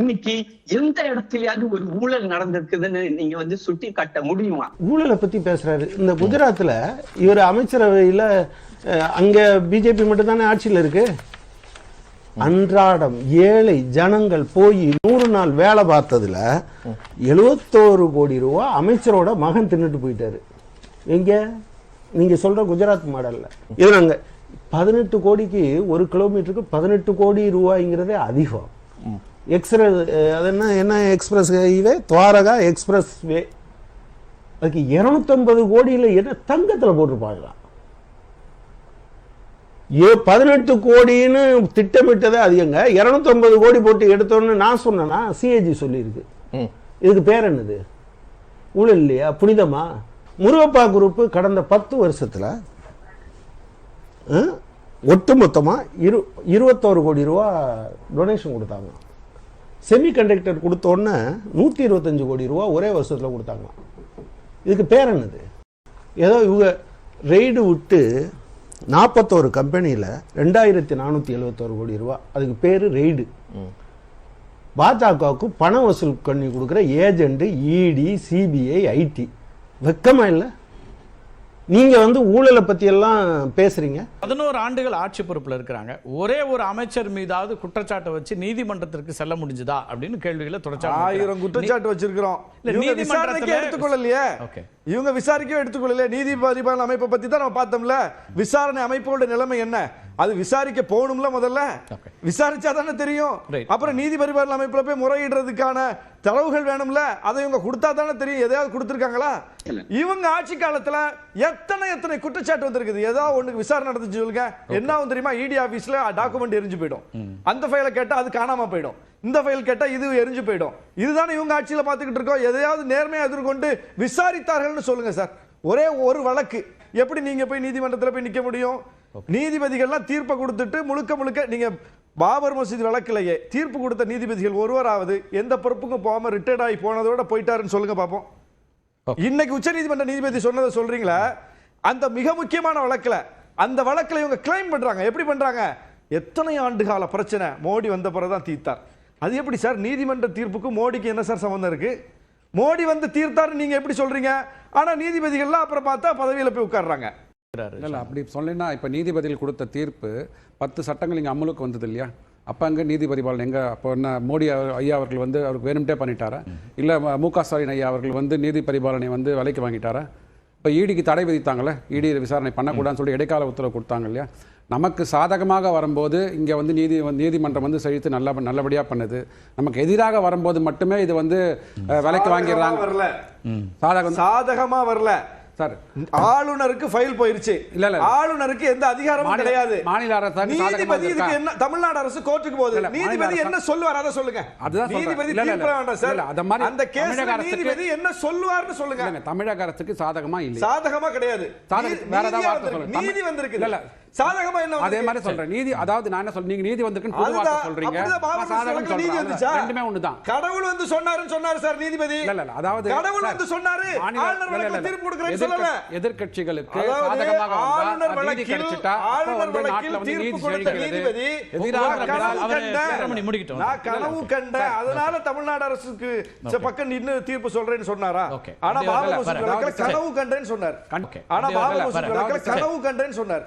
இன்னைக்கு எந்த இடத்துலயாவது ஒரு ஊழல் நடந்திருக்குதுன்னு நீங்க சுட்டி காட்ட முடியுமா? ஊழலை பத்தி பேசுறாரு. இந்த குஜராத்ல இவர் அமைச்சரவையில அங்க பிஜேபி மட்டும் தானே ஆட்சியில் இருக்கு. அன்றாடம் ஏழை ஜனங்கள் போய் 100 நாள் வேலை பார்த்ததுல 71 கோடி ரூபா அமைச்சரோட மகன் தின்னுட்டு போயிட்டாரு. எங்க நீங்க சொல்ற குஜராத் மாடல்ல இது நாங்க 18 கோடிக்கு ஒரு கிலோமீட்டருக்கு 18 கோடி ரூபாய்ங்கிறதே அதிகம். எக்ஸ்பிரஸ் அது என்ன எக்ஸ்பிரஸ் ஹைவே, துவாரகா எக்ஸ்பிரஸ் வே, அதுக்கு 250 கோடியில் என்ன தங்கத்தில் போட்டிருப்பாங்களா? 18 கோடின்னு திட்டமிட்டதே அதிகங்க. 250 கோடி போட்டு எடுத்தோன்னு நான் சொன்னேன்னா சிஏஜி சொல்லியிருக்கு. இதுக்கு பேர் என்னது? ஊழல் இல்லையா? புனிதமா? முருகப்பா குரூப் கடந்த 10 வருஷத்துல ஒட்டுமொத்தமா 21 கோடி ரூபா டொனேஷன் கொடுத்தாங்க. செமிகண்டக்டர் கொடுத்தோன்னே 125 கோடி ரூபா ஒரே வருஷத்துல கொடுத்தாங்க. இதுக்கு பேர் என்னது? ஏதோ இவங்க ரெய்டு விட்டு 41 கம்பெனியில் 2471 கோடி ரூபா, அதுக்கு பேர் ரெய்டு. பாஜகவுக்கு பணம் வசூல் பண்ணி கொடுக்குற ஏஜென்ட் இடி, சிபிஐ, ஐடி. வெக்கமா இல்லை? நீங்க ஊழலை பத்தி எல்லாம் பேசுறீங்க. 11 ஆண்டுகள் ஆட்சி பொறுப்புல இருக்கிறாங்க. ஒரே ஒரு அமைச்சர் மீதாவது குற்றச்சாட்டை வச்சு நீதிமன்றத்திற்கு செல்ல முடிஞ்சதா அப்படின்னு கேள்விகளை தொடர்ச்சி 1000 குற்றச்சாட்டு வச்சிருக்கிறோம். நீதிமன்றத்துக்கு எடுத்துக்கொள்ளலையே, இவங்க விசாரிக்கவே எடுத்துக்கொள்ளல. நீதி பரிபாலன அமைப்பை பத்தி தான் நம்ம பார்த்தோம்ல. விசாரணை அமைப்போட நிலைமை என்ன? அது விசாரிக்க போகணும்ல. முதல்ல விசாரிச்சா தானே தெரியும். அப்புறம் நீதி பரிபாலன அமைப்புல போய் முறையிடுறதுக்கான தரவுகள் வேணும்ல. அதை இவங்க கொடுத்தா தானே தெரியும். எதையாவது கொடுத்துருக்காங்களா? இவங்க ஆட்சி காலத்துல எத்தனை குற்றச்சாட்டு வந்திருக்குது. ஏதாவது ஒண்ணுக்கு விசாரணை நடந்துச்சு சொல்லுங்க. என்ன தெரியுமா? இடி ஆபீஸ்ல டாக்குமெண்ட் எரிஞ்சு போயிடும். அந்த ஃபைலை கேட்டா அது காணாம போயிடும். இந்த ஃபைல் கேட்டா இது எரிஞ்சு போயிடும். இதுதான் இவங்க ஆட்சியில பாத்துக்கிட்டு இருக்கோம். எதையாவது நேர்மையா எதிர்கொண்டு விசாரித்தார்கள்னு சொல்லுங்க சார். ஒரே ஒரு வழக்கு எப்படி நீங்க போய் நீதிமன்றத்தில் போய் நிக்க முடியும்? நீதிபதிகள்லாம் தீர்ப்பை கொடுத்துட்டு முழுக்க நீங்க பாபர் மசூதி வழக்கிலேயே தீர்ப்பு கொடுத்த நீதிபதிகள் ஒருவராவது எந்த பொறுப்புக்கும் போகாம ரிட்டையர்ட் ஆகி போனதோட போயிட்டாருன்னு சொல்லுங்க பாப்போம். இன்னைக்கு உச்ச நீதிமன்ற நீதிபதி சொன்னதை சொல்றீங்களா? அந்த மிக முக்கியமான வழக்குல, அந்த வழக்குல இவங்க கிளைம் பண்றாங்க. எப்படி பண்றாங்க? எத்தனை ஆண்டு கால பிரச்சனை மோடி வந்த பிறகுதான் தீர்த்தார். அது எப்படி சார்? நீதிமன்ற தீர்ப்புக்கும் மோடிக்கு என்ன சார் சம்பந்தம் இருக்கு? மோடி தீர்த்தாரு நீங்க எப்படி சொல்றீங்க? ஆனா நீதிபதிகள்லாம் அப்புறம் பார்த்தா பதவியில போய் உட்கார்றாங்க. இல்லை, அப்படி சொன்னா இப்போ நீதிபதிகள் கொடுத்த தீர்ப்பு 10 சட்டங்கள் இங்கே அமலுக்கு வந்தது இல்லையா? அப்போ அங்கே நீதிபதி பாலன் எங்கே? அப்போ என்ன மோடி ஐயா அவர்கள் அவருக்கு வேணும்ட்டே பண்ணிட்டாரா? இல்லை முக ஸ்டாலின் ஐயா அவர்கள் நீதி பரிபாலனை விலைக்கு வாங்கிட்டாரா? இப்போ ஈடிக்கு தடை விதித்தாங்களே, ஈடி விசாரணை பண்ணக்கூடாதுன்னு சொல்லி இடைக்கால உத்தரவு கொடுத்தாங்க இல்லையா? நமக்கு சாதகமாக வரும்போது இங்கே நீதிமன்றம் செழித்து நல்லபடியாக பண்ணுது. நமக்கு எதிராக வரும்போது மட்டுமே இது விலைக்கு வாங்கிடுறாங்க. சாதகமாக வரல சார். ஆளுநருக்கு ஃபைல் போயிருச்சு. இல்ல ஆளுநருக்கு எந்த அதிகாரமும் கிடையாது. மாநில அரசு நீதிபதி இதுக்கு என்ன? தமிழ்நாடு அரசு கோர்ட்டுக்கு போகுது. நீதிபதி என்ன சொல்லுவார் அதை சொல்லுங்க. நீதிபதி தீர்ப்பு வேண்டாம் சார். அந்த கேஸ்ல நீதிபதி என்ன சொல்லுவார்னு சொல்லுங்க. தமிழக அரசுக்கு சாதகமா இல்ல? சாதகமா கிடையாது. வேற ஏதாவது வார்த்தை சொல்லுங்க. நீதி வந்திருக்கு. இல்ல சாதகமா என்ன? அதே மாதிரி சொல்றேன். நீதி அதாவது நான் என்ன சொல்றேன், நீங்க நீதி வந்திருக்குன்னு பொது வார்த்தை சொல்றீங்க. சாதகம் நீதி வந்துச்சா? ரெண்டுமே ஒண்ணுதான். கடவுள் சொன்னாரு சார் நீதிபதி. இல்ல அதாவது கடவுள் சொன்னாரு ஆளுநர் வழக்குல தீர்ப்பு கொடுக்கறேன்னு சொல்லல. எதிர்க்கட்சிகளுக்கு சாதகமாக வந்தா நீதி கிடைச்சிட்டா ஆளுநர் வழக்கில் தீர்ப்பு கொடுத்த நீதிபதி நான் கனவு கண்டேன், அதனால தமிழ்நாடு அரசுக்கு பக்கம் நின்னு தீர்ப்பு சொல்றேன்னு சொன்னாரா? ஆனா பாபர் மசூதி வழக்குல கனவு கண்டேன்னு சொன்னார். ஆனா பாபர் மசூதி வழக்குல கனவு கண்டேன்னு சொன்னார்.